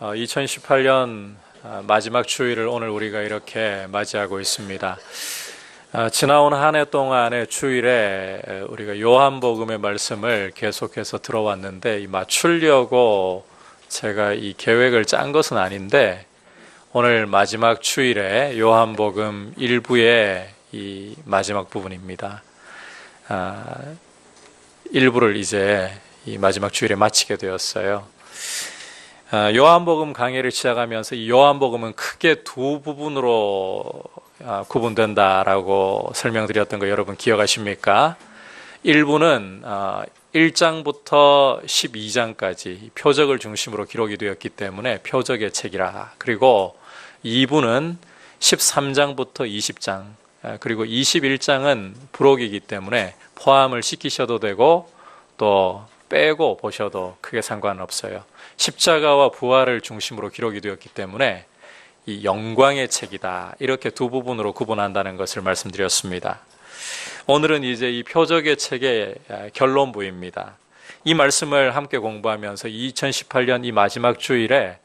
2018년 마지막 주일을 오늘 우리가 이렇게 맞이하고 있습니다. 지나온 한 해 동안의 주일에 우리가 요한복음의 말씀을 계속해서 들어왔는데 맞추려고 제가 이 계획을 짠 것은 아닌데 오늘 마지막 주일에 요한복음 1부의 이 마지막 부분입니다. 1부를 이제 이 마지막 주일에 마치게 되었어요. 요한복음 강의를 시작하면서 이 요한복음은 크게 두 부분으로 구분된다라고 설명드렸던 거 여러분 기억하십니까? 1부는 1장부터 12장까지 표적을 중심으로 기록이 되었기 때문에 표적의 책이라. 그리고 2부는 13장부터 20장 그리고 21장은 부록이기 때문에 포함을 시키셔도 되고 또 빼고 보셔도 크게 상관없어요. 십자가와 부활을 중심으로 기록이 되었기 때문에 이 영광의 책이다. 이렇게 두 부분으로 구분한다는 것을 말씀드렸습니다. 오늘은 이제 이 표적의 책의 결론부입니다. 이 말씀을 함께 공부하면서 2018년 이 마지막 주일에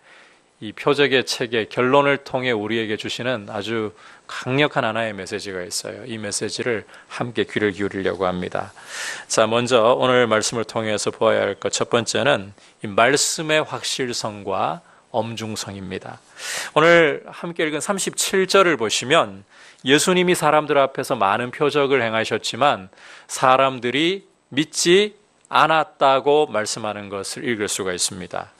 이 표적의 책의 결론을 통해 우리에게 주시는 아주 강력한 하나의 메시지가 있어요. 이 메시지를 함께 귀를 기울이려고 합니다. 자, 먼저 오늘 말씀을 통해서 보아야 할 것 첫 번째는 이 말씀의 확실성과 엄중성입니다. 오늘 함께 읽은 37절을 보시면 예수님이 사람들 앞에서 많은 표적을 행하셨지만 사람들이 믿지 않았다고 말씀하는 것을 읽을 수가 있습니다.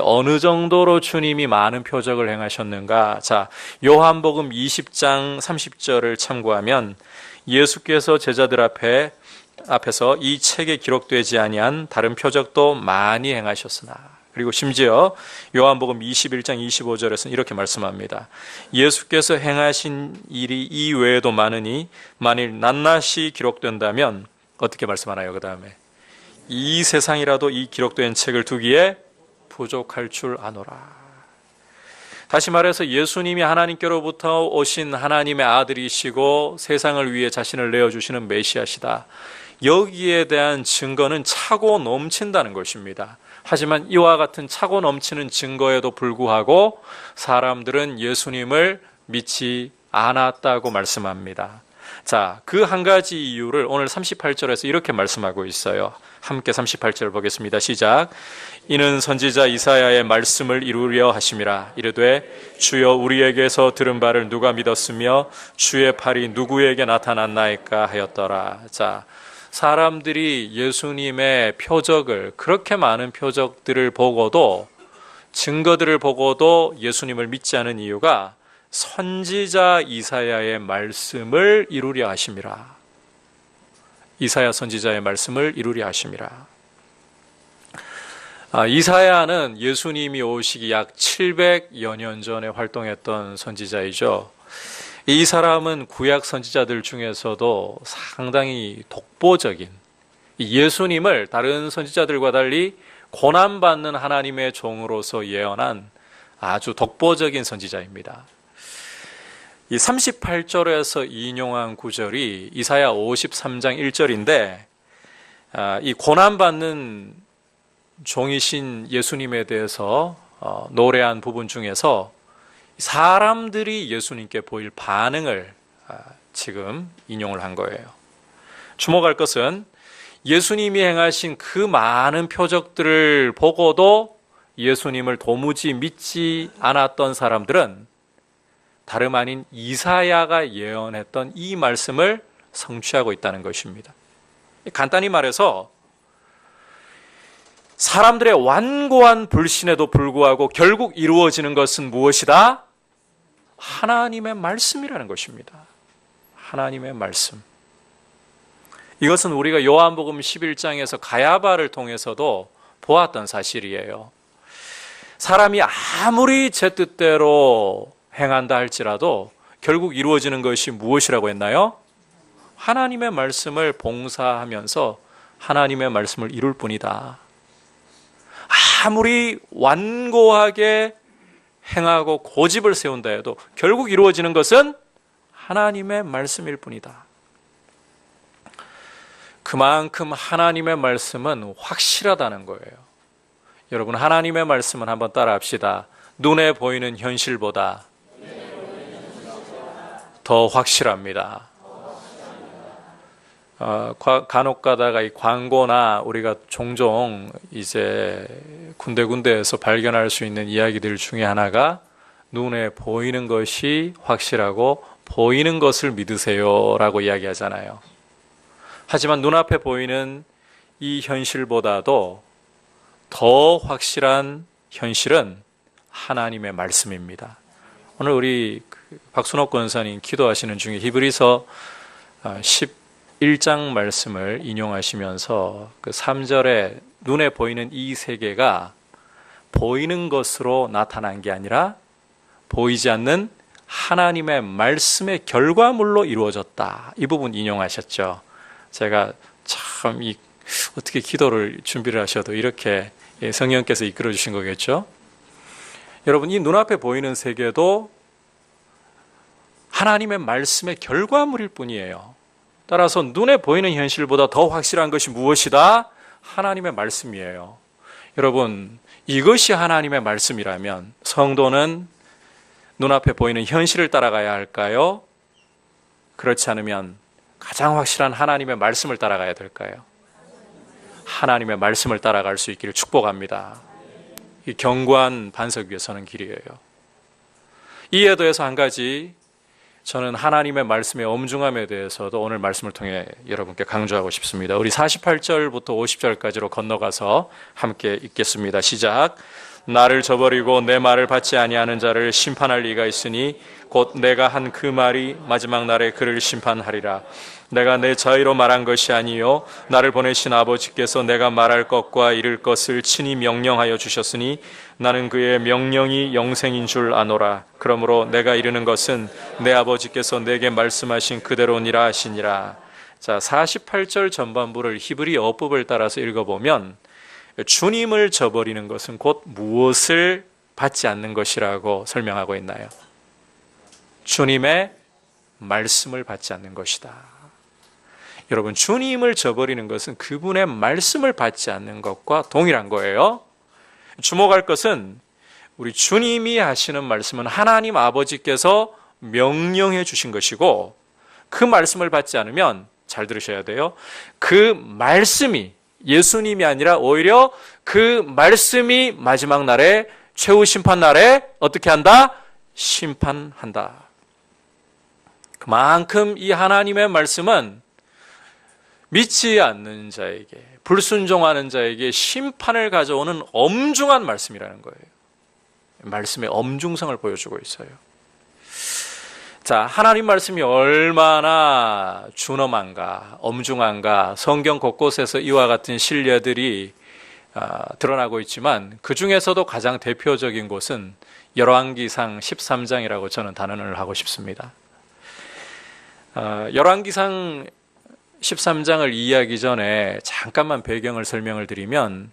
어느 정도로 주님이 많은 표적을 행하셨는가? 자, 요한복음 20장 30절을 참고하면 예수께서 제자들 앞에서 이 책에 기록되지 아니한 다른 표적도 많이 행하셨으나, 그리고 심지어 요한복음 21장 25절에서는 이렇게 말씀합니다. 예수께서 행하신 일이 이 외에도 많으니 만일 낱낱이 기록된다면 어떻게 말씀하나요? 그 다음에 이 세상이라도 이 기록된 책을 두기에 부족할 줄 아노라. 다시 말해서 예수님이 하나님께로부터 오신 하나님의 아들이시고 세상을 위해 자신을 내어주시는 메시아시다. 여기에 대한 증거는 차고 넘친다는 것입니다. 하지만 이와 같은 차고 넘치는 증거에도 불구하고 사람들은 예수님을 믿지 않았다고 말씀합니다. 자, 그 한 가지 이유를 오늘 38절에서 이렇게 말씀하고 있어요. 함께 38절 보겠습니다. 시작. 이는 선지자 이사야의 말씀을 이루려 하심이라. 이르되 주여 우리에게서 들은 바를 누가 믿었으며 주의 팔이 누구에게 나타났나이까 하였더라. 자, 사람들이 예수님의 표적을, 그렇게 많은 표적들을 보고도, 증거들을 보고도 예수님을 믿지 않은 이유가 선지자 이사야의 말씀을 이루려 하심이라. 이사야 선지자의 말씀을 이루려 하심이라. 이사야는 예수님이 오시기 약 700여 년 전에 활동했던 선지자이죠. 이 사람은 구약 선지자들 중에서도 상당히 독보적인, 예수님을 다른 선지자들과 달리 고난받는 하나님의 종으로서 예언한 아주 독보적인 선지자입니다. 이 38절에서 인용한 구절이 이사야 53장 1절인데 이 고난받는 종이신 예수님에 대해서 노래한 부분 중에서 사람들이 예수님께 보일 반응을 지금 인용을 한 거예요. 주목할 것은 예수님이 행하신 그 많은 표적들을 보고도 예수님을 도무지 믿지 않았던 사람들은 다름 아닌 이사야가 예언했던 이 말씀을 성취하고 있다는 것입니다. 간단히 말해서 사람들의 완고한 불신에도 불구하고 결국 이루어지는 것은 무엇이다? 하나님의 말씀이라는 것입니다. 하나님의 말씀. 이것은 우리가 요한복음 11장에서 가야바를 통해서도 보았던 사실이에요. 사람이 아무리 제 뜻대로 행한다 할지라도 결국 이루어지는 것이 무엇이라고 했나요? 하나님의 말씀을 봉사하면서 하나님의 말씀을 이룰 뿐이다. 아무리 완고하게 행하고 고집을 세운다 해도 결국 이루어지는 것은 하나님의 말씀일 뿐이다. 그만큼 하나님의 말씀은 확실하다는 거예요. 여러분, 하나님의 말씀은 한번 따라 합시다. 눈에 보이는 현실보다 더 확실합니다. 간혹 가다가 이 광고나 우리가 종종 이제 군데군데에서 발견할 수 있는 이야기들 중에 하나가 눈에 보이는 것이 확실하고 보이는 것을 믿으세요라고 이야기하잖아요. 하지만 눈앞에 보이는 이 현실보다도 더 확실한 현실은 하나님의 말씀입니다. 오늘 우리 박순옥 권사님 기도하시는 중에 히브리서 11장 말씀을 인용하시면서 그 3절에 눈에 보이는 이 세계가 보이는 것으로 나타난 게 아니라 보이지 않는 하나님의 말씀의 결과물로 이루어졌다. 이 부분 인용하셨죠. 제가 참 어떻게 기도를 준비를 하셔도 이렇게 성령께서 이끌어 주신 거겠죠. 여러분, 이 눈앞에 보이는 세계도 하나님의 말씀의 결과물일 뿐이에요. 따라서 눈에 보이는 현실보다 더 확실한 것이 무엇이다? 하나님의 말씀이에요. 여러분, 이것이 하나님의 말씀이라면 성도는 눈앞에 보이는 현실을 따라가야 할까요? 그렇지 않으면 가장 확실한 하나님의 말씀을 따라가야 될까요? 하나님의 말씀을 따라갈 수 있기를 축복합니다. 이 견고한 반석 위에 서는 길이에요. 이에 더해서 한 가지, 저는 하나님의 말씀의 엄중함에 대해서도 오늘 말씀을 통해 여러분께 강조하고 싶습니다. 우리 48절부터 50절까지로 건너가서 함께 읽겠습니다. 시작. 나를 저버리고 내 말을 받지 아니하는 자를 심판할 리가 있으니 곧 내가 한 그 말이 마지막 날에 그를 심판하리라. 내가 내 자의로 말한 것이 아니요 나를 보내신 아버지께서 내가 말할 것과 이를 것을 친히 명령하여 주셨으니 나는 그의 명령이 영생인 줄 아노라. 그러므로 내가 이르는 것은 내 아버지께서 내게 말씀하신 그대로니라 하시니라. 자, 48절 전반부를 히브리 어법을 따라서 읽어보면 주님을 저버리는 것은 곧 무엇을 받지 않는 것이라고 설명하고 있나요? 주님의 말씀을 받지 않는 것이다. 여러분, 주님을 저버리는 것은 그분의 말씀을 받지 않는 것과 동일한 거예요. 주목할 것은 우리 주님이 하시는 말씀은 하나님 아버지께서 명령해 주신 것이고, 그 말씀을 받지 않으면 잘 들으셔야 돼요. 그 말씀이 예수님이 아니라 오히려 그 말씀이 마지막 날에, 최후 심판 날에 어떻게 한다? 심판한다. 그만큼 이 하나님의 말씀은 믿지 않는 자에게, 불순종하는 자에게 심판을 가져오는 엄중한 말씀이라는 거예요. 말씀의 엄중성을 보여주고 있어요. 자, 하나님 말씀이 얼마나 준엄한가, 엄중한가, 성경 곳곳에서 이와 같은 신뢰들이 드러나고 있지만 그 중에서도 가장 대표적인 곳은 열왕기상 13장이라고 저는 단언을 하고 싶습니다. 열왕기상 13장을 이해하기 전에 잠깐만 배경을 설명을 드리면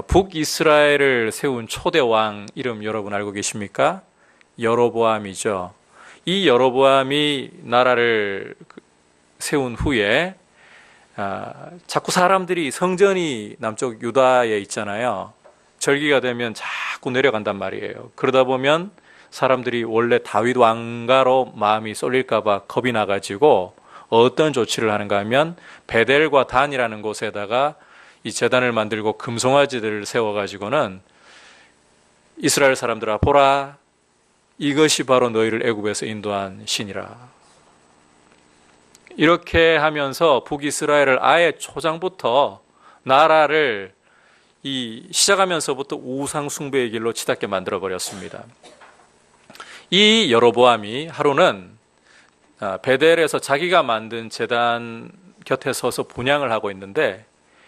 북이스라엘을 세운 초대 왕 이름 여러분 알고 계십니까? 여로보암이죠. 이 여로보암이 나라를 세운 후에 자꾸 사람들이 성전이 남쪽 유다에 있잖아요. 절기가 되면 자꾸 내려간단 말이에요. 그러다 보면 사람들이 원래 다윗 왕가로 마음이 쏠릴까 봐 겁이 나가지고 어떤 조치를 하는가 하면 베델과 단이라는 곳에다가 이 제단을 만들고 금송아지들을 세워가지고는 이스라엘 사람들아 보라, 이것이 바로 너희를 애굽에서 인도한 신이라. 이렇게 하면서 북이스라엘을 아예 초장부터 나라를 시작하면서부터 우상 숭배의 길로 치닫게 만들어 버렸습니다. 이 여로보암이 하루는 베델에서 자기가 만든 제단 곁에 서서 분향을 하고 있는데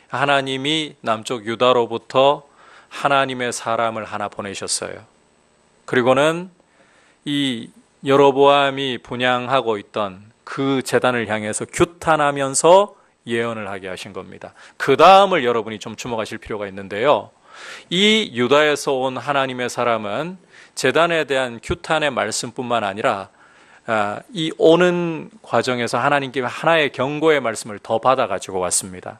하나님이 남쪽 유다로부터 하나님의 사람을 하나 보내셨어요. 그리고는 이 여로보암이 분향하고 있던 그 제단을 향해서 규탄하면서 예언을 하게 하신 겁니다. 그 다음을 여러분이 좀 주목하실 필요가 있는데요. 이 유다에서 온 하나님의 사람은 제단에 대한 규탄의 말씀뿐만 아니라 이 오는 과정에서 하나님께 하나의 경고의 말씀을 더 받아가지고 왔습니다.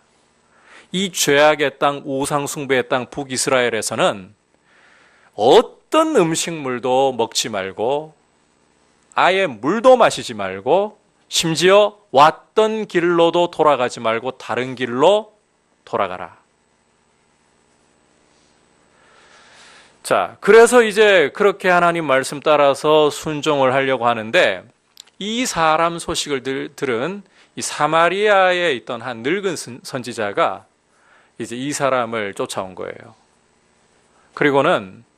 이 죄악의 땅, 우상 숭배의 땅 북이스라엘에서는 어떤 음식물도 먹지 말고 아예 물도 마시지 말고 심지어 왔던 길로도 돌아가지 말고 다른 길로 돌아가라. 자, 그래서 이제 그렇게 하나님 말씀 따라서 순종을 하려고 하는데 이 사람 소식을 들은 이 사마리아에 있던 한 늙은 선지자가 이제 이 사람을 쫓아온 거예요. 그리고는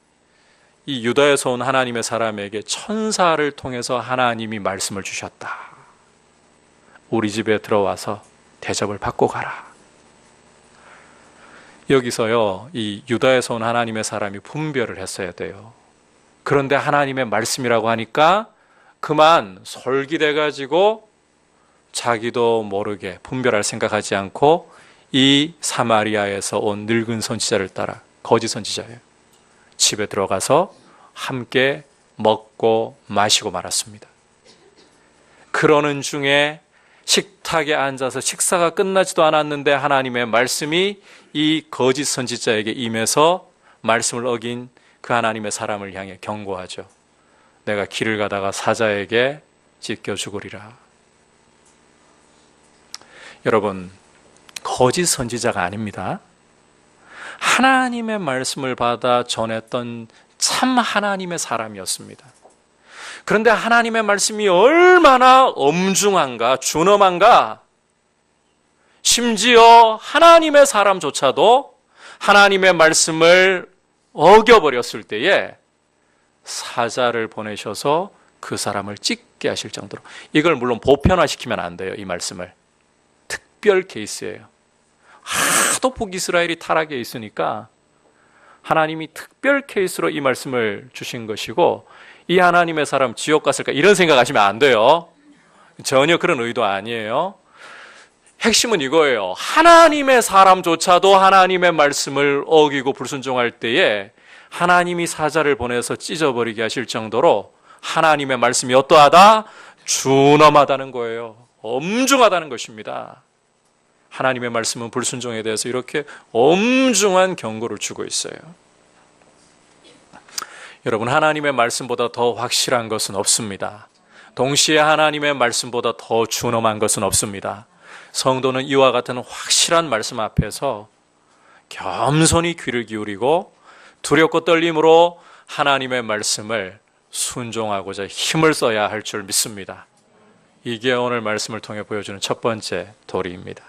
이 유다에서 온 하나님의 사람에게 천사를 통해서 하나님이 말씀을 주셨다. 우리 집에 들어와서 대접을 받고 가라. 여기서요, 이 유다에서 온 하나님의 사람이 분별을 했어야 돼요. 그런데 하나님의 말씀이라고 하니까 그만 솔깃해가지고 자기도 모르게 분별할 생각하지 않고 이 사마리아에서 온 늙은 선지자를 따라, 거짓 선지자예요, 집에 들어가서 함께 먹고 마시고 말았습니다. 그러는 중에 식탁에 앉아서 식사가 끝나지도 않았는데 하나님의 말씀이 이 거짓 선지자에게 임해서 말씀을 어긴 그 하나님의 사람을 향해 경고하죠. 내가 길을 가다가 사자에게 찢겨 죽으리라. 여러분, 거짓 선지자가 아닙니다. 하나님의 말씀을 받아 전했던 참 하나님의 사람이었습니다. 그런데 하나님의 말씀이 얼마나 엄중한가, 준엄한가, 심지어 하나님의 사람조차도 하나님의 말씀을 어겨버렸을 때에 사자를 보내셔서 그 사람을 찢게 하실 정도로, 이걸 물론 보편화시키면 안 돼요. 이 말씀을 특별 케이스예요. 하도 북이스라엘이 타락해 있으니까 하나님이 특별 케이스로 이 말씀을 주신 것이고, 이 하나님의 사람 지옥 갔을까 이런 생각하시면 안 돼요. 전혀 그런 의도 아니에요. 핵심은 이거예요. 하나님의 사람조차도 하나님의 말씀을 어기고 불순종할 때에 하나님이 사자를 보내서 찢어버리게 하실 정도로 하나님의 말씀이 어떠하다? 준엄하다는 거예요. 엄중하다는 것입니다. 하나님의 말씀은 불순종에 대해서 이렇게 엄중한 경고를 주고 있어요. 여러분, 하나님의 말씀보다 더 확실한 것은 없습니다. 동시에 하나님의 말씀보다 더 준엄한 것은 없습니다. 성도는 이와 같은 확실한 말씀 앞에서 겸손히 귀를 기울이고 두렵고 떨림으로 하나님의 말씀을 순종하고자 힘을 써야 할 줄 믿습니다. 이게 오늘 말씀을 통해 보여주는 첫 번째 도리입니다.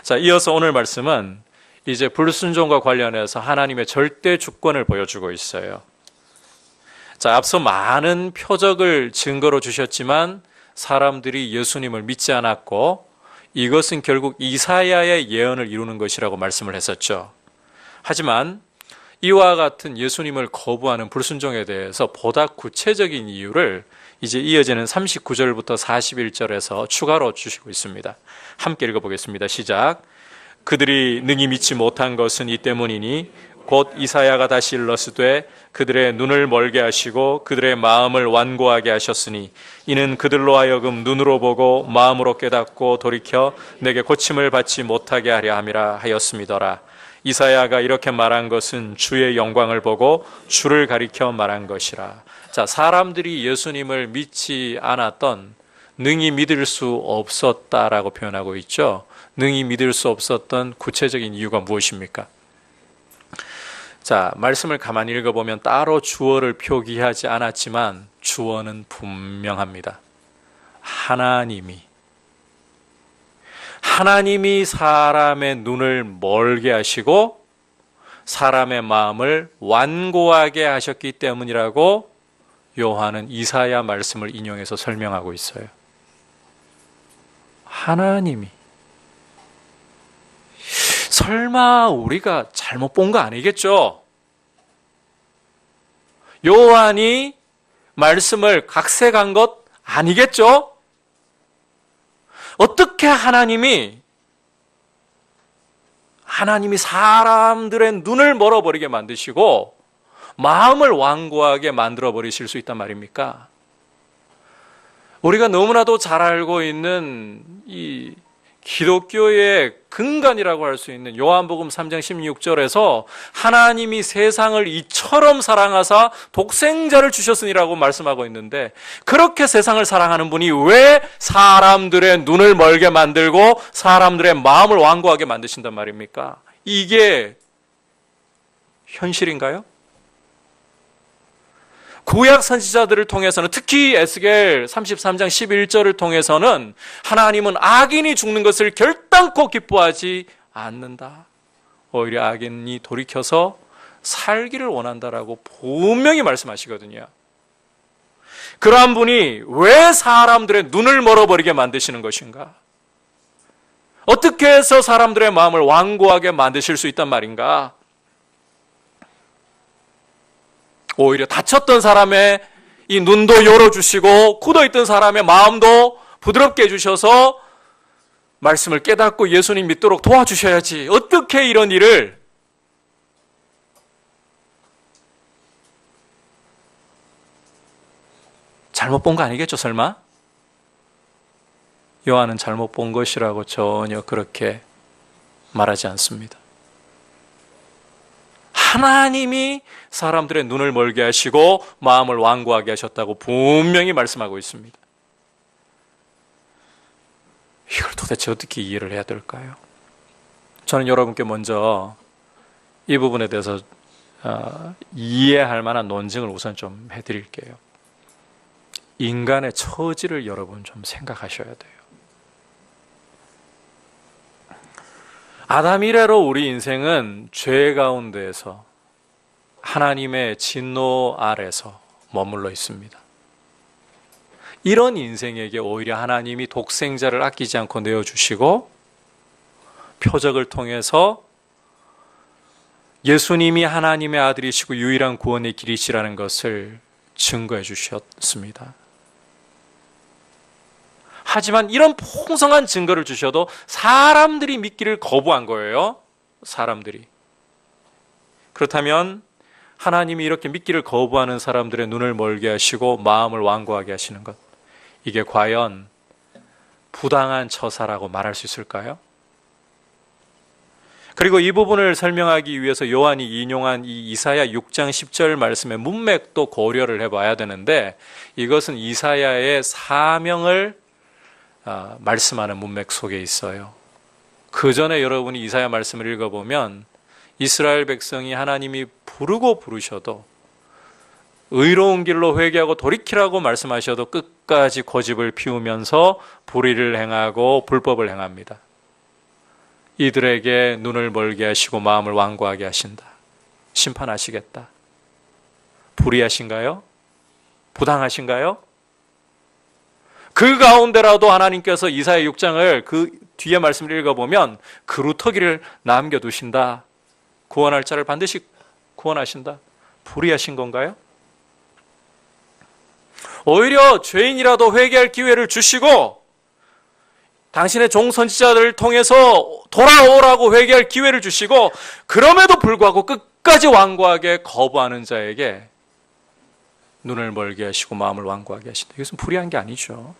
자, 이어서 오늘 말씀은 이제 불순종과 관련해서 하나님의 절대 주권을 보여주고 있어요. 자, 앞서 많은 표적을 증거로 주셨지만 사람들이 예수님을 믿지 않았고 이것은 결국 이사야의 예언을 이루는 것이라고 말씀을 했었죠. 하지만 이와 같은 예수님을 거부하는 불순종에 대해서 보다 구체적인 이유를 이제 이어지는 39절부터 41절에서 추가로 주시고 있습니다. 함께 읽어보겠습니다. 시작. 그들이 능히 믿지 못한 것은 이 때문이니 곧 이사야가 다시 일러스되 그들의 눈을 멀게 하시고 그들의 마음을 완고하게 하셨으니 이는 그들로 하여금 눈으로 보고 마음으로 깨닫고 돌이켜 내게 고침을 받지 못하게 하려 함이라 하였음이더라. 이사야가 이렇게 말한 것은 주의 영광을 보고 주를 가리켜 말한 것이라. 자, 사람들이 예수님을 믿지 않았던, 능히 믿을 수 없었다라고 표현하고 있죠. 능히 믿을 수 없었던 구체적인 이유가 무엇입니까? 자, 말씀을 가만히 읽어보면 따로 주어를 표기하지 않았지만 주어는 분명합니다. 하나님이 사람의 눈을 멀게 하시고 사람의 마음을 완고하게 하셨기 때문이라고 요한은 이사야 말씀을 인용해서 설명하고 있어요. 하나님이. 설마 우리가 잘못 본 거 아니겠죠? 요한이 말씀을 각색한 것 아니겠죠? 어떻게 하나님이 사람들의 눈을 멀어버리게 만드시고 마음을 완고하게 만들어버리실 수 있단 말입니까? 우리가 너무나도 잘 알고 있는 이 기독교의 근간이라고 할 수 있는 요한복음 3장 16절에서 하나님이 세상을 이처럼 사랑하사 독생자를 주셨으니라고 말씀하고 있는데, 그렇게 세상을 사랑하는 분이 왜 사람들의 눈을 멀게 만들고 사람들의 마음을 완고하게 만드신단 말입니까? 이게 현실인가요? 구약 선지자들을 통해서는, 특히 에스겔 33장 11절을 통해서는 하나님은 악인이 죽는 것을 결단코 기뻐하지 않는다. 오히려 악인이 돌이켜서 살기를 원한다라고 분명히 말씀하시거든요. 그러한 분이 왜 사람들의 눈을 멀어버리게 만드시는 것인가? 어떻게 해서 사람들의 마음을 완고하게 만드실 수 있단 말인가? 오히려 다쳤던 사람의 이 눈도 열어주시고 굳어있던 사람의 마음도 부드럽게 해주셔서 말씀을 깨닫고 예수님 믿도록 도와주셔야지. 어떻게 이런 일을 잘못 본 거 아니겠죠, 설마? 요한은 잘못 본 것이라고 전혀 그렇게 말하지 않습니다. 하나님이 사람들의 눈을 멀게 하시고 마음을 완고하게 하셨다고 분명히 말씀하고 있습니다. 이걸 도대체 어떻게 이해를 해야 될까요? 저는 여러분께 먼저 이 부분에 대해서 이해할 만한 논증을 우선 좀 해드릴게요. 인간의 처지를 여러분 좀 생각하셔야 돼요. 아담 이래로 우리 인생은 죄 가운데에서 하나님의 진노 아래서 머물러 있습니다. 이런 인생에게 오히려 하나님이 독생자를 아끼지 않고 내어주시고 표적을 통해서 예수님이 하나님의 아들이시고 유일한 구원의 길이시라는 것을 증거해 주셨습니다. 하지만 이런 풍성한 증거를 주셔도 사람들이 믿기를 거부한 거예요. 사람들이. 그렇다면 하나님이 이렇게 믿기를 거부하는 사람들의 눈을 멀게 하시고 마음을 완고하게 하시는 것, 이게 과연 부당한 처사라고 말할 수 있을까요? 그리고 이 부분을 설명하기 위해서 요한이 인용한 이 이사야 6장 10절 말씀의 문맥도 고려를 해봐야 되는데, 이것은 이사야의 사명을 말씀하는 문맥 속에 있어요. 그 전에 여러분이 이사야 말씀을 읽어보면 이스라엘 백성이 하나님이 부르셔도 의로운 길로 회개하고 돌이키라고 말씀하셔도 끝까지 고집을 피우면서 불의를 행하고 불법을 행합니다. 이들에게 눈을 멀게 하시고 마음을 완고하게 하신다. 심판하시겠다. 불의하신가요? 부당하신가요? 그 가운데라도 하나님께서 이사야 6장을 그 뒤에 말씀을 읽어보면 그루터기를 남겨두신다. 구원할 자를 반드시 구원하신다. 불의하신 건가요? 오히려 죄인이라도 회개할 기회를 주시고 당신의 종선지자들을 통해서 돌아오라고 회개할 기회를 주시고, 그럼에도 불구하고 끝까지 완고하게 거부하는 자에게 눈을 멀게 하시고 마음을 완고하게 하신다. 이것은 불의한 게 아니죠.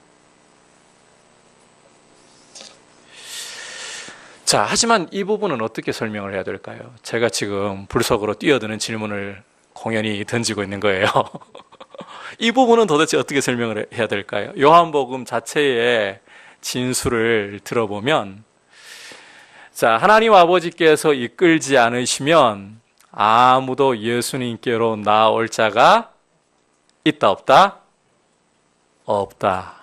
자, 하지만 이 부분은 어떻게 설명을 해야 될까요? 제가 지금 불속으로 뛰어드는 질문을 공연히 던지고 있는 거예요. 이 부분은 도대체 어떻게 설명을 해야 될까요? 요한복음 자체의 진술을 들어보면, 자, 하나님 아버지께서 이끌지 않으시면 아무도 예수님께로 나올 자가 있다, 없다? 없다.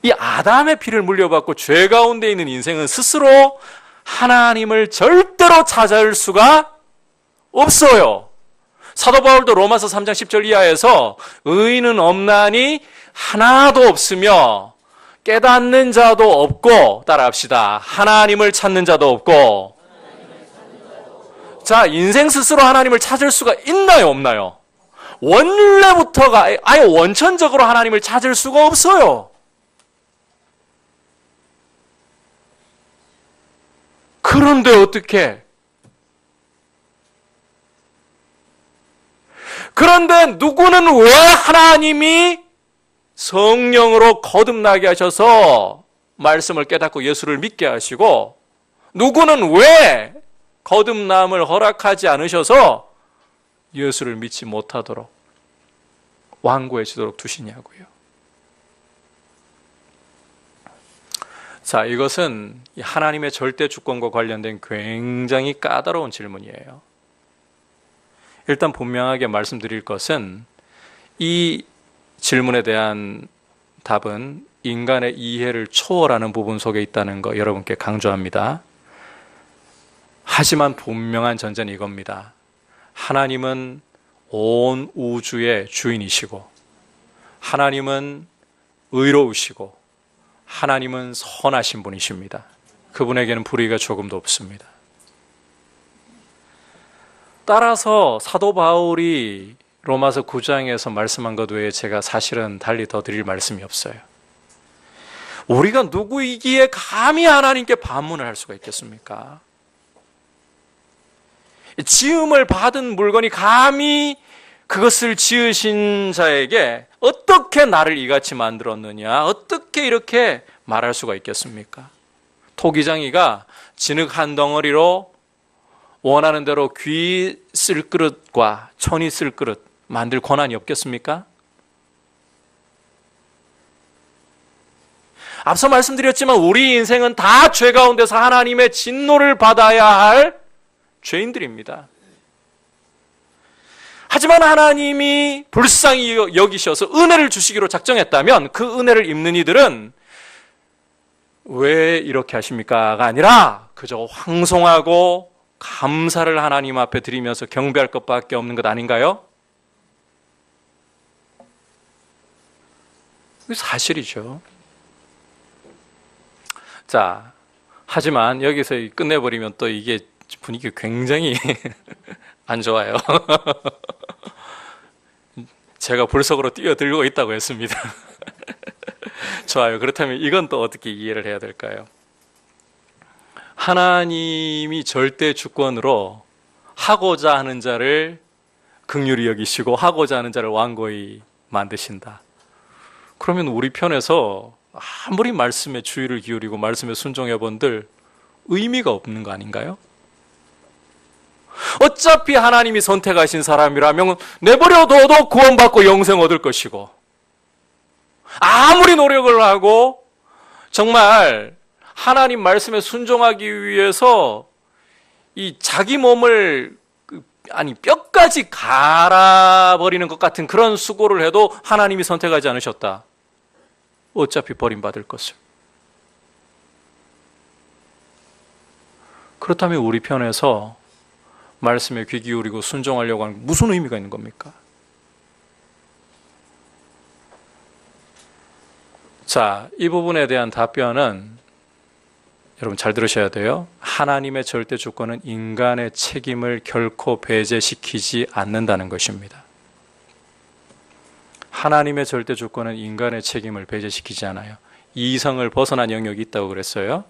이 아담의 피를 물려받고 죄 가운데 있는 인생은 스스로 하나님을 절대로 찾아올 수가 없어요. 사도 바울도 로마서 3장 10절 이하에서 의인은 없나니 하나도 없으며 깨닫는 자도 없고, 따라합시다. 하나님을 찾는 자도 없고. 자, 인생 스스로 하나님을 찾을 수가 있나요, 없나요? 원래부터가 아예 원천적으로 하나님을 찾을 수가 없어요. 그런데 어떻게? 그런데 누구는 왜 하나님이 성령으로 거듭나게 하셔서 말씀을 깨닫고 예수를 믿게 하시고, 누구는 왜 거듭남을 허락하지 않으셔서 예수를 믿지 못하도록 완고해지도록 두시냐고요. 자, 이것은 하나님의 절대 주권과 관련된 굉장히 까다로운 질문이에요. 일단 분명하게 말씀드릴 것은 이 질문에 대한 답은 인간의 이해를 초월하는 부분 속에 있다는 거 여러분께 강조합니다. 하지만 분명한 전제는 이겁니다. 하나님은 온 우주의 주인이시고, 하나님은 의로우시고, 하나님은 선하신 분이십니다. 그분에게는 불의가 조금도 없습니다. 따라서 사도 바울이 로마서 9장에서 말씀한 것 외에 제가 사실은 달리 더 드릴 말씀이 없어요. 우리가 누구이기에 감히 하나님께 반문을 할 수가 있겠습니까? 지음을 받은 물건이 감히 그것을 지으신 자에게 어떻게 나를 이같이 만들었느냐, 어떻게 이렇게 말할 수가 있겠습니까? 토기장이가 진흙 한 덩어리로 원하는 대로 귀 쓸 그릇과 천이 쓸 그릇 만들 권한이 없겠습니까? 앞서 말씀드렸지만 우리 인생은 다 죄 가운데서 하나님의 진노를 받아야 할 죄인들입니다. 하지만 하나님이 불쌍히 여기셔서 은혜를 주시기로 작정했다면 그 은혜를 입는 이들은 왜 이렇게 하십니까가 아니라 그저 황송하고 감사를 하나님 앞에 드리면서 경배할 것밖에 없는 것 아닌가요? 사실이죠. 자, 하지만 여기서 끝내버리면 또 이게 분위기 굉장히 안 좋아요. 제가 불속으로 뛰어들고 있다고 했습니다. 좋아요. 그렇다면 이건 또 어떻게 이해를 해야 될까요? 하나님이 절대 주권으로 하고자 하는 자를 긍휼히 여기시고 하고자 하는 자를 완고히 만드신다. 그러면 우리 편에서 아무리 말씀에 주의를 기울이고 말씀에 순종해 본들 의미가 없는 거 아닌가요? 어차피 하나님이 선택하신 사람이라면 내버려둬도 구원받고 영생 얻을 것이고, 아무리 노력을 하고 정말 하나님 말씀에 순종하기 위해서 이 자기 몸을 뼈까지 갈아버리는 것 같은 그런 수고를 해도 하나님이 선택하지 않으셨다. 어차피 버림받을 것을. 그렇다면 우리 편에서 말씀에 귀 기울이고 순종하려고 하는 무슨 의미가 있는 겁니까? 자, 이 부분에 대한 답변은 여러분 잘 들으셔야 돼요. 하나님의 절대 주권은 인간의 책임을 결코 배제시키지 않는다는 것입니다. 하나님의 절대 주권은 인간의 책임을 배제시키지 않아요. 이성을 벗어난 영역이 있다고 그랬어요.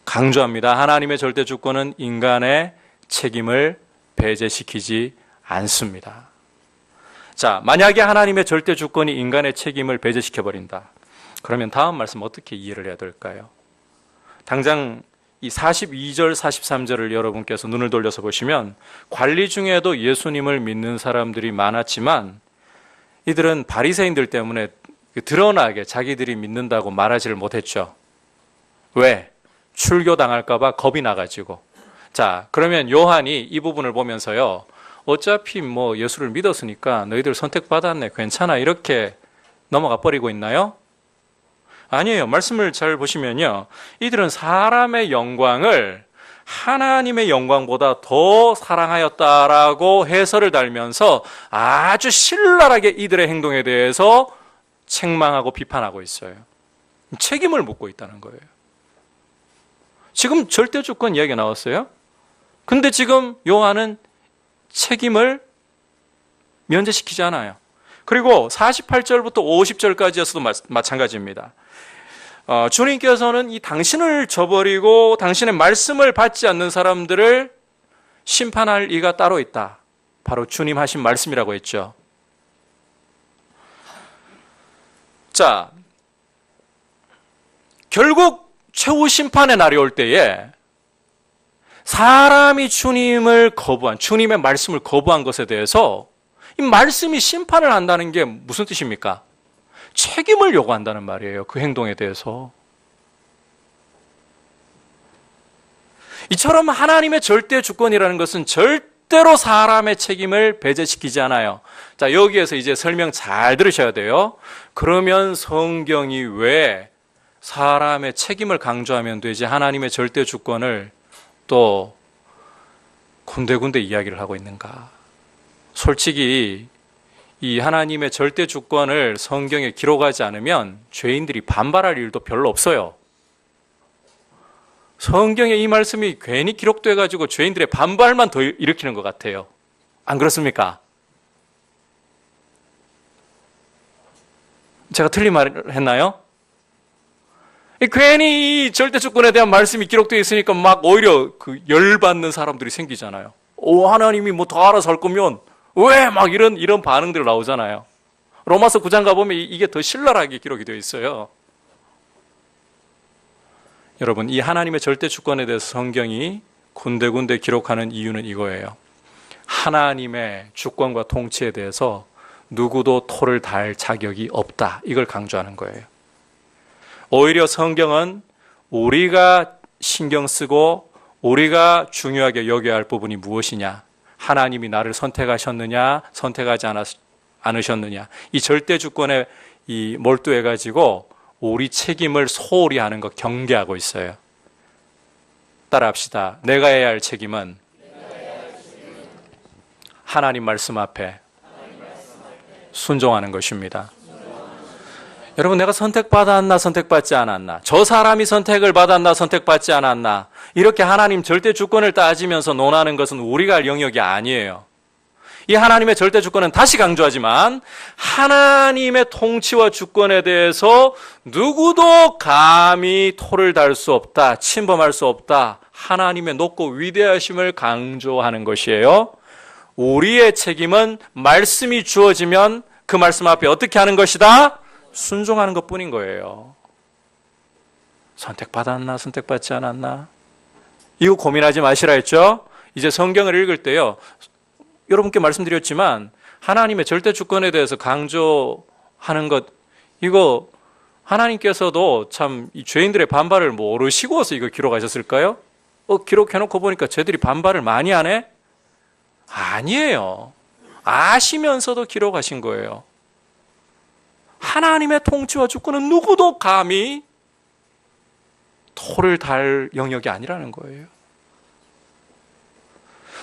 강조합니다. 하나님의 절대 주권은 인간의 책임을 배제시키지 않습니다. 자, 만약에 하나님의 절대 주권이 인간의 책임을 배제시켜버린다. 그러면 다음 말씀 어떻게 이해를 해야 될까요? 당장 이 42절, 43절을 여러분께서 눈을 돌려서 보시면 관리 중에도 예수님을 믿는 사람들이 많았지만 이들은 바리새인들 때문에 드러나게 자기들이 믿는다고 말하지를 못했죠. 왜? 출교당할까 봐 겁이 나가지고. 자, 그러면 요한이 이 부분을 보면서요, 어차피 뭐 예수를 믿었으니까 너희들 선택받았네, 괜찮아, 이렇게 넘어가 버리고 있나요? 아니에요. 말씀을 잘 보시면요, 이들은 사람의 영광을 하나님의 영광보다 더 사랑하였다라고 해설을 달면서 아주 신랄하게 이들의 행동에 대해서 책망하고 비판하고 있어요. 책임을 묻고 있다는 거예요. 지금 절대 주권 이야기가 나왔어요. 근데 지금 요한은 책임을 면제시키지 않아요. 그리고 48절부터 50절까지였어도 마찬가지입니다. 주님께서는 이 당신을 저버리고 당신의 말씀을 받지 않는 사람들을 심판할 이가 따로 있다. 바로 주님 하신 말씀이라고 했죠. 자, 결국 최후 심판의 날이 올 때에 사람이 주님을 거부한, 주님의 말씀을 거부한 것에 대해서 이 말씀이 심판을 한다는 게 무슨 뜻입니까? 책임을 요구한다는 말이에요. 그 행동에 대해서. 이처럼 하나님의 절대 주권이라는 것은 절대로 사람의 책임을 배제시키지 않아요. 자, 여기에서 이제 설명 잘 들으셔야 돼요. 그러면 성경이 왜 사람의 책임을 강조하면 되지 하나님의 절대 주권을 또 군데군데 이야기를 하고 있는가? 솔직히 이 하나님의 절대 주권을 성경에 기록하지 않으면 죄인들이 반발할 일도 별로 없어요. 성경에 이 말씀이 괜히 기록돼 가지고 죄인들의 반발만 더 일으키는 것 같아요. 안 그렇습니까? 제가 틀린 말을 했나요? 괜히 이 절대 주권에 대한 말씀이 기록되어 있으니까 막 오히려 그 열받는 사람들이 생기잖아요. 하나님이 뭐 더 알아서 할 거면 왜 막 이런 반응들 나오잖아요. 로마서 9장 가보면 이게 더 신랄하게 기록이 되어 있어요. 여러분, 이 하나님의 절대 주권에 대해서 성경이 군데군데 기록하는 이유는 이거예요. 하나님의 주권과 통치에 대해서 누구도 토를 달 자격이 없다. 이걸 강조하는 거예요. 오히려 성경은 우리가 신경 쓰고 우리가 중요하게 여겨야 할 부분이 무엇이냐, 하나님이 나를 선택하셨느냐 선택하지 않으셨느냐, 이 절대 주권에 몰두해 가지고 우리 책임을 소홀히 하는 것 경계하고 있어요. 따라합시다. 내가 해야 할 책임은 하나님 말씀 앞에 순종하는 것입니다. 여러분, 내가 선택받았나 선택받지 않았나, 저 사람이 선택을 받았나 선택받지 않았나, 이렇게 하나님 절대 주권을 따지면서 논하는 것은 우리가 할 영역이 아니에요. 이 하나님의 절대 주권은 다시 강조하지만 하나님의 통치와 주권에 대해서 누구도 감히 토를 달 수 없다, 침범할 수 없다, 하나님의 높고 위대하심을 강조하는 것이에요. 우리의 책임은 말씀이 주어지면 그 말씀 앞에 어떻게 하는 것이다? 순종하는 것뿐인 거예요. 선택받았나 선택받지 않았나, 이거 고민하지 마시라 했죠. 이제 성경을 읽을 때요, 여러분께 말씀드렸지만 하나님의 절대 주권에 대해서 강조하는 것, 이거 하나님께서도 참 이 죄인들의 반발을 모르시고서 이거 기록하셨을까요? 기록해놓고 보니까 쟤들이 반발을 많이 하네? 아니에요. 아시면서도 기록하신 거예요. 하나님의 통치와 주권은 누구도 감히 토를 달 영역이 아니라는 거예요.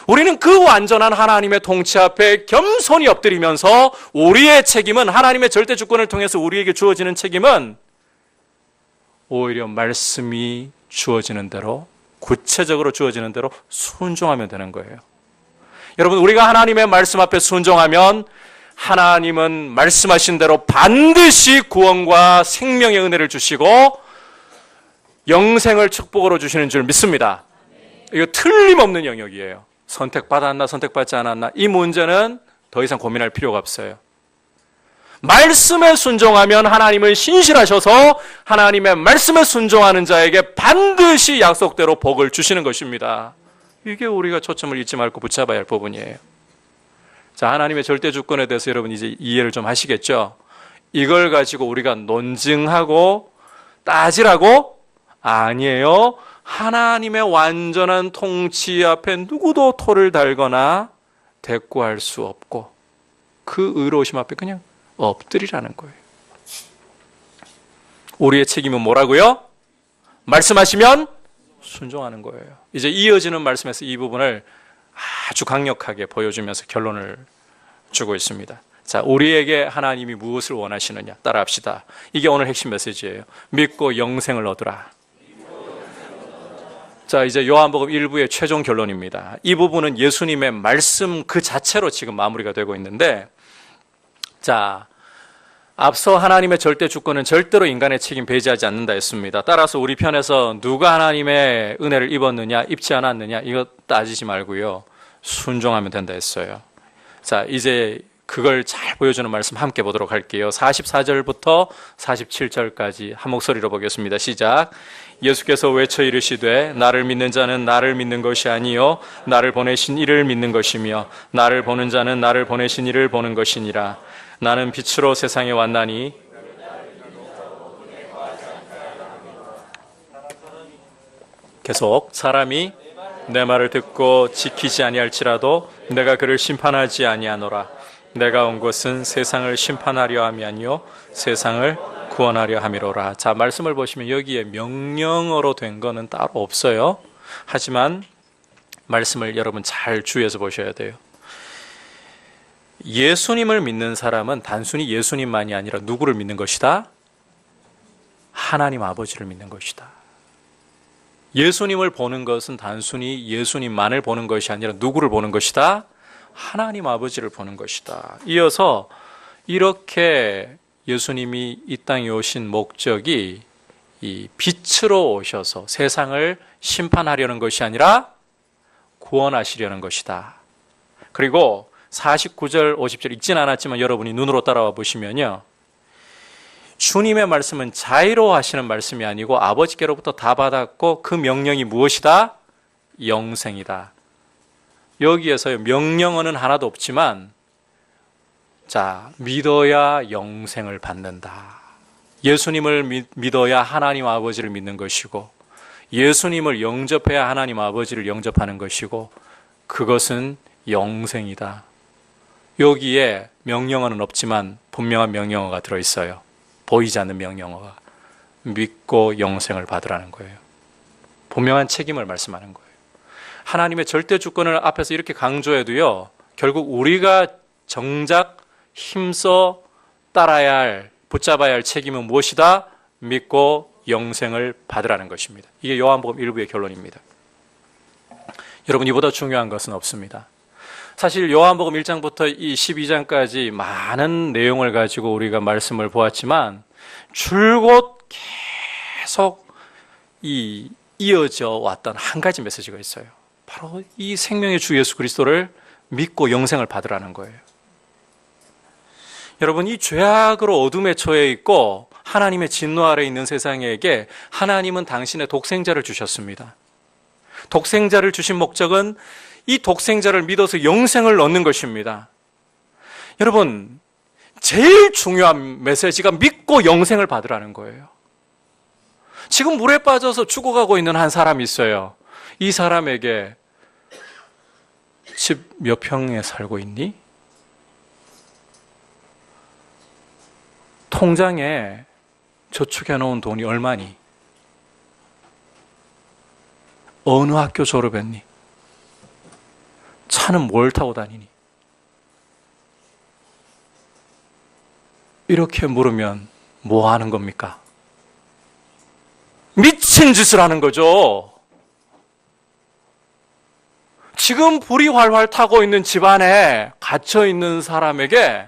우리는 그 완전한 하나님의 통치 앞에 겸손히 엎드리면서 우리의 책임은, 하나님의 절대 주권을 통해서 우리에게 주어지는 책임은 오히려 말씀이 주어지는 대로, 구체적으로 주어지는 대로 순종하면 되는 거예요. 여러분, 우리가 하나님의 말씀 앞에 순종하면 하나님은 말씀하신 대로 반드시 구원과 생명의 은혜를 주시고 영생을 축복으로 주시는 줄 믿습니다. 이거 틀림없는 영역이에요. 선택받았나 선택받지 않았나, 이 문제는 더 이상 고민할 필요가 없어요. 말씀에 순종하면 하나님은 신실하셔서 하나님의 말씀에 순종하는 자에게 반드시 약속대로 복을 주시는 것입니다. 이게 우리가 초점을 잊지 말고 붙잡아야 할 부분이에요. 자, 하나님의 절대 주권에 대해서 여러분 이제 이해를 좀 하시겠죠? 이걸 가지고 우리가 논증하고 따지라고? 아니에요. 하나님의 완전한 통치 앞에 누구도 토를 달거나 대꾸할 수 없고 그 의로우심 앞에 그냥 엎드리라는 거예요. 우리의 책임은 뭐라고요? 말씀하시면 순종하는 거예요. 이제 이어지는 말씀에서 이 부분을 아주 강력하게 보여주면서 결론을 주고 있습니다. 자, 우리에게 하나님이 무엇을 원하시느냐, 따라합시다. 이게 오늘 핵심 메시지예요. 믿고 영생을 얻으라. 자, 이제 요한복음 1부의 최종 결론입니다. 이 부분은 예수님의 말씀 그 자체로 지금 마무리가 되고 있는데, 자, 앞서 하나님의 절대 주권은 절대로 인간의 책임 배제하지 않는다 했습니다. 따라서 우리 편에서 누가 하나님의 은혜를 입었느냐 입지 않았느냐 이거 따지지 말고요, 순종하면 된다 했어요. 자, 이제 그걸 잘 보여주는 말씀 함께 보도록 할게요. 44절부터 47절까지 한 목소리로 보겠습니다. 시작. 예수께서 외쳐 이르시되 나를 믿는 자는 나를 믿는 것이 아니요 나를 보내신 이를 믿는 것이며 나를 보는 자는 나를 보내신 이를 보는 것이니라. 나는 빛으로 세상에 왔나니 계속 사람이 내 말을 듣고 지키지 아니할지라도 내가 그를 심판하지 아니하노라. 내가 온 것은 세상을 심판하려 함이 아니요 세상을 구원하려 함이로라. 자, 말씀을 보시면 여기에 명령어로 된 거는 따로 없어요. 하지만 말씀을 여러분 잘 주의해서 보셔야 돼요. 예수님을 믿는 사람은 단순히 예수님만이 아니라 누구를 믿는 것이다? 하나님 아버지를 믿는 것이다. 예수님을 보는 것은 단순히 예수님만을 보는 것이 아니라 누구를 보는 것이다? 하나님 아버지를 보는 것이다. 이어서 이렇게 예수님이 이 땅에 오신 목적이 이 빛으로 오셔서 세상을 심판하려는 것이 아니라 구원하시려는 것이다. 그리고 49절, 50절 읽진 않았지만 여러분이 눈으로 따라와 보시면요. 주님의 말씀은 자의로 하시는 말씀이 아니고 아버지께로부터 다 받았고 그 명령이 무엇이다? 영생이다. 여기에서요, 명령어는 하나도 없지만 자, 믿어야 영생을 받는다. 예수님을 믿어야 하나님 아버지를 믿는 것이고 예수님을 영접해야 하나님 아버지를 영접하는 것이고 그것은 영생이다. 여기에 명령어는 없지만 분명한 명령어가 들어있어요. 보이지 않는 명령어가. 믿고 영생을 받으라는 거예요. 분명한 책임을 말씀하는 거예요. 하나님의 절대 주권을 앞에서 이렇게 강조해도요, 결국 우리가 정작 힘써 따라야 할, 붙잡아야 할 책임은 무엇이다? 믿고 영생을 받으라는 것입니다. 이게 요한복음 1부의 결론입니다. 여러분, 이보다 중요한 것은 없습니다. 사실 요한복음 1장부터 이 12장까지 많은 내용을 가지고 우리가 말씀을 보았지만 줄곧 계속 이어져 왔던 한 가지 메시지가 있어요. 바로 이 생명의 주 예수 그리스도를 믿고 영생을 받으라는 거예요. 여러분, 이 죄악으로 어둠에 처해 있고 하나님의 진노 아래 있는 세상에게 하나님은 당신의 독생자를 주셨습니다. 독생자를 주신 목적은 이 독생자를 믿어서 영생을 얻는 것입니다. 여러분, 제일 중요한 메시지가 믿고 영생을 받으라는 거예요. 지금 물에 빠져서 죽어가고 있는 한 사람이 있어요. 이 사람에게 집 몇 평에 살고 있니? 통장에 저축해 놓은 돈이 얼마니? 어느 학교 졸업했니? 차는 뭘 타고 다니니? 이렇게 물으면 뭐 하는 겁니까? 미친 짓을 하는 거죠. 지금 불이 활활 타고 있는 집안에 갇혀 있는 사람에게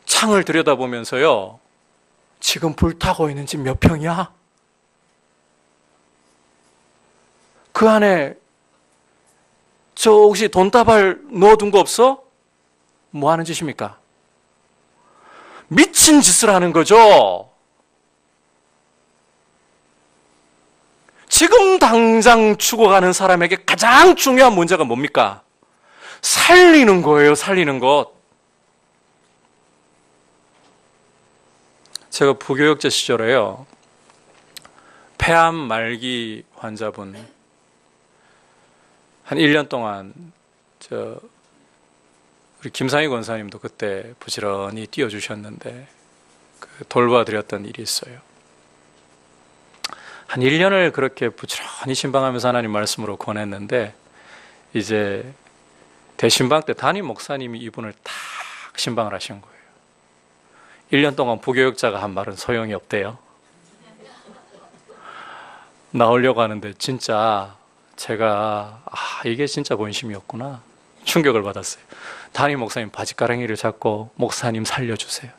창을 들여다보면서요, 지금 불 타고 있는 집 몇 평이야? 그 안에 저 혹시 돈다발 넣어둔 거 없어? 뭐 하는 짓입니까? 미친 짓을 하는 거죠. 지금 당장 죽어가는 사람에게 가장 중요한 문제가 뭡니까? 살리는 거예요, 살리는 것. 제가 부교육자 시절에요, 폐암 말기 환자분 한 1년 동안 우리 김상희 권사님도 그때 부지런히 띄워주셨는데 돌봐드렸던 일이 있어요. 한 1년을 그렇게 부지런히 신방하면서 하나님 말씀으로 권했는데 이제 대신방 때 담임 목사님이 이분을 딱 신방을 하신 거예요. 1년 동안 부교육자가 한 말은 소용이 없대요. 나오려고 하는데 진짜 제가 이게 진짜 본심이었구나 충격을 받았어요. 담임 목사님 바지가랑이를 잡고 목사님 살려주세요,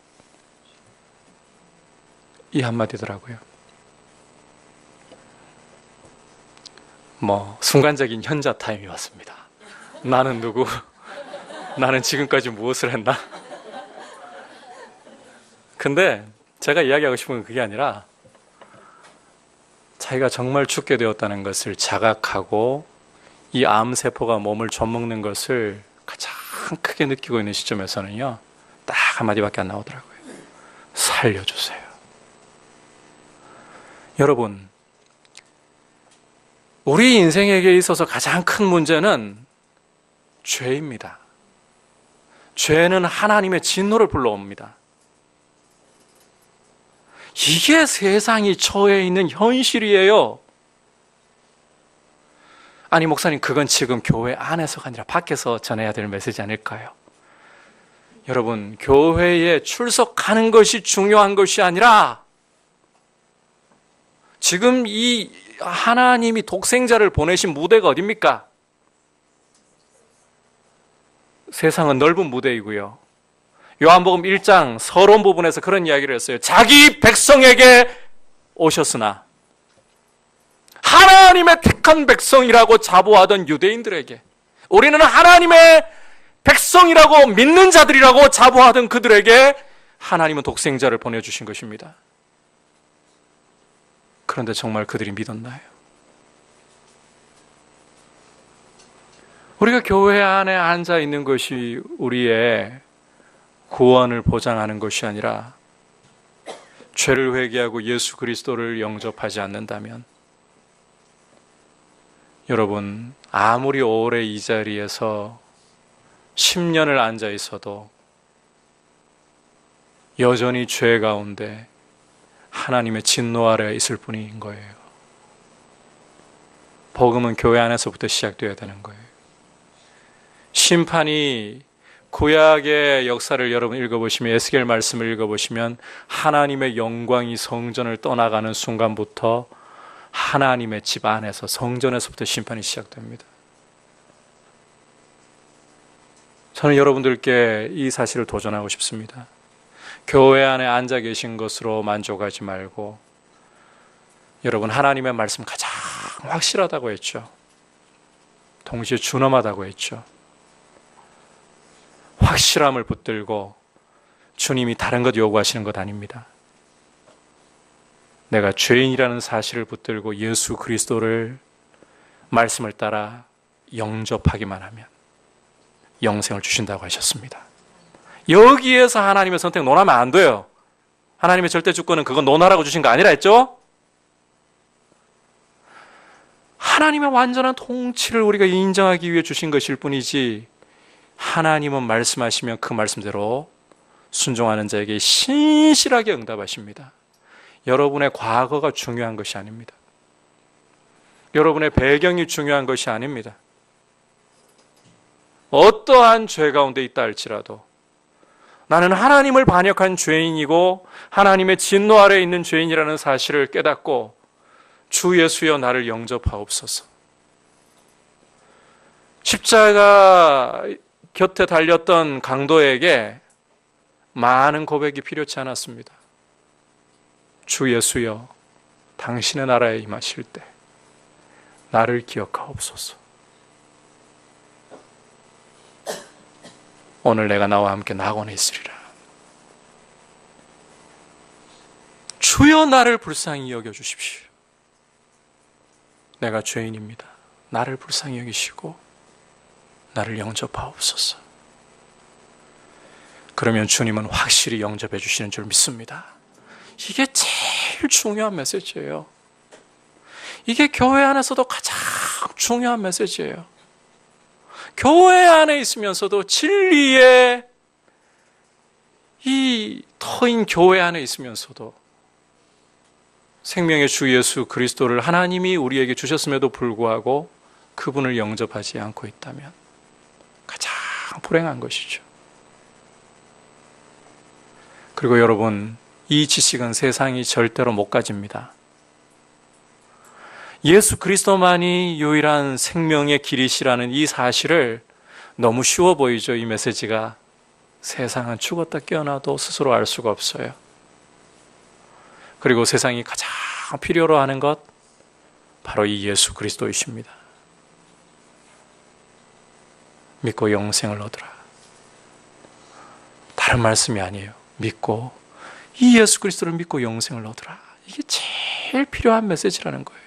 이 한마디더라고요. 순간적인 현자 타임이 왔습니다. 나는 누구? 나는 지금까지 무엇을 했나? 근데 제가 이야기하고 싶은 건 그게 아니라 자기가 정말 죽게 되었다는 것을 자각하고 이 암세포가 몸을 좀먹는 것을 가장 크게 느끼고 있는 시점에서는요, 딱 한마디밖에 안 나오더라고요. 살려주세요. 여러분, 우리 인생에게 있어서 가장 큰 문제는 죄입니다. 죄는 하나님의 진노를 불러옵니다. 이게 세상이 처해 있는 현실이에요. 아니, 목사님, 그건 지금 교회 안에서가 아니라 밖에서 전해야 될 메시지 아닐까요? 여러분, 교회에 출석하는 것이 중요한 것이 아니라 지금 이 하나님이 독생자를 보내신 무대가 어딥니까? 세상은 넓은 무대이고요. 요한복음 1장 서론 부분에서 그런 이야기를 했어요. 자기 백성에게 오셨으나 하나님의 택한 백성이라고 자부하던 유대인들에게, 우리는 하나님의 백성이라고 믿는 자들이라고 자부하던 그들에게 하나님은 독생자를 보내주신 것입니다. 그런데 정말 그들이 믿었나요? 우리가 교회 안에 앉아 있는 것이 우리의 구원을 보장하는 것이 아니라 죄를 회개하고 예수 그리스도를 영접하지 않는다면, 여러분, 아무리 오래 이 자리에서 10년을 앉아 있어도 여전히 죄 가운데 하나님의 진노 아래 있을 뿐인 거예요. 복음은 교회 안에서부터 시작되어야 되는 거예요. 심판이, 구약의 역사를 여러분 읽어보시면, 에스겔 말씀을 읽어보시면 하나님의 영광이 성전을 떠나가는 순간부터 하나님의 집 안에서, 성전에서부터 심판이 시작됩니다. 저는 여러분들께 이 사실을 도전하고 싶습니다. 교회 안에 앉아 계신 것으로 만족하지 말고, 여러분, 하나님의 말씀 가장 확실하다고 했죠. 동시에 준엄하다고 했죠. 확실함을 붙들고 주님이 다른 것 요구하시는 것 아닙니다. 내가 죄인이라는 사실을 붙들고 예수 그리스도를 말씀을 따라 영접하기만 하면 영생을 주신다고 하셨습니다. 여기에서 하나님의 선택 논하면 안 돼요. 하나님의 절대 주권은 그건 논하라고 주신 거 아니라 했죠? 하나님의 완전한 통치를 우리가 인정하기 위해 주신 것일 뿐이지, 하나님은 말씀하시면 그 말씀대로 순종하는 자에게 신실하게 응답하십니다. 여러분의 과거가 중요한 것이 아닙니다. 여러분의 배경이 중요한 것이 아닙니다. 어떠한 죄 가운데 있다 할지라도 나는 하나님을 반역한 죄인이고 하나님의 진노 아래에 있는 죄인이라는 사실을 깨닫고 주 예수여 나를 영접하옵소서. 십자가 곁에 달렸던 강도에게 많은 고백이 필요치 않았습니다. 주 예수여, 당신의 나라에 임하실 때 나를 기억하옵소서. 오늘 내가 나와 함께 낙원에 있으리라. 주여 나를 불쌍히 여겨주십시오. 내가 죄인입니다. 나를 불쌍히 여기시고 나를 영접하옵소서. 그러면 주님은 확실히 영접해 주시는 줄 믿습니다. 이게 제일 중요한 메시지예요. 이게 교회 안에서도 가장 중요한 메시지예요. 교회 안에 있으면서도 진리의 이 터인 교회 안에 있으면서도 생명의 주 예수 그리스도를 하나님이 우리에게 주셨음에도 불구하고 그분을 영접하지 않고 있다면 가장 불행한 것이죠. 그리고 여러분, 이 지식은 세상이 절대로 못 가집니다. 예수 그리스도만이 유일한 생명의 길이시라는 이 사실을 너무 쉬워 보이죠. 이 메시지가. 세상은 죽었다 깨어나도 스스로 알 수가 없어요. 그리고 세상이 가장 필요로 하는 것, 바로 이 예수 그리스도이십니다. 믿고 영생을 얻으라. 다른 말씀이 아니에요. 믿고 이 예수 그리스도를 믿고 영생을 얻으라. 이게 제일 필요한 메시지라는 거예요.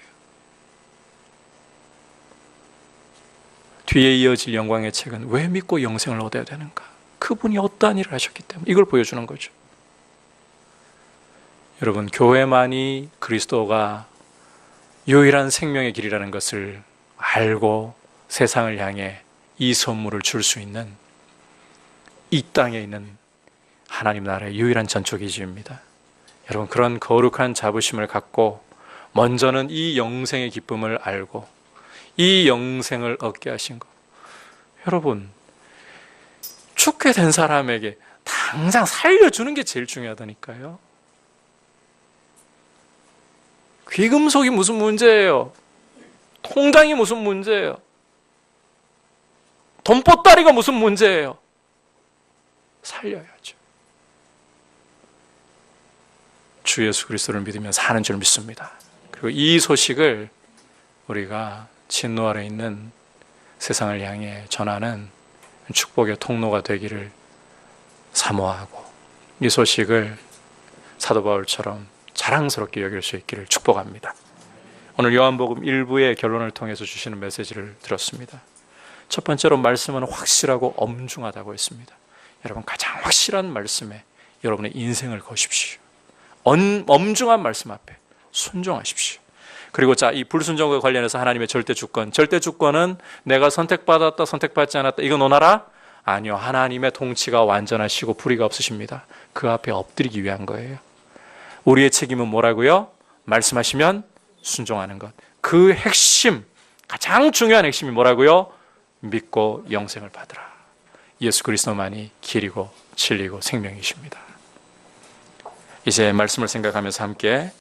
뒤에 이어질 영광의 책은 왜 믿고 영생을 얻어야 되는가? 그분이 어떠한 일을 하셨기 때문에 이걸 보여주는 거죠. 여러분, 교회만이 그리스도가 유일한 생명의 길이라는 것을 알고 세상을 향해 이 선물을 줄 수 있는 이 땅에 있는 하나님 나라의 유일한 전초기지입니다. 여러분, 그런 거룩한 자부심을 갖고 먼저는 이 영생의 기쁨을 알고 이 영생을 얻게 하신 것. 여러분, 죽게 된 사람에게 당장 살려주는 게 제일 중요하다니까요. 귀금속이 무슨 문제예요? 통장이 무슨 문제예요? 돈보따리가 무슨 문제예요? 살려야죠. 주 예수 그리스도를 믿으면 사는 줄 믿습니다. 그리고 이 소식을 우리가 진노 아래 있는 세상을 향해 전하는 축복의 통로가 되기를 사모하고 이 소식을 사도 바울처럼 자랑스럽게 여길 수 있기를 축복합니다. 오늘 요한복음 1부의 결론을 통해서 주시는 메시지를 들었습니다. 첫 번째로 말씀은 확실하고 엄중하다고 했습니다. 여러분, 가장 확실한 말씀에 여러분의 인생을 거십시오. 엄중한 말씀 앞에 순종하십시오. 그리고 이 불순종과 관련해서 하나님의 절대 주권은 내가 선택받았다 선택받지 않았다 이거 논하라? 아니요, 하나님의 통치가 완전하시고 불의가 없으십니다. 그 앞에 엎드리기 위한 거예요. 우리의 책임은 뭐라고요? 말씀하시면 순종하는 것. 그 핵심, 가장 중요한 핵심이 뭐라고요? 믿고 영생을 받으라. 예수 그리스도만이 길이고 진리고 생명이십니다. 이제 말씀을 생각하면서 함께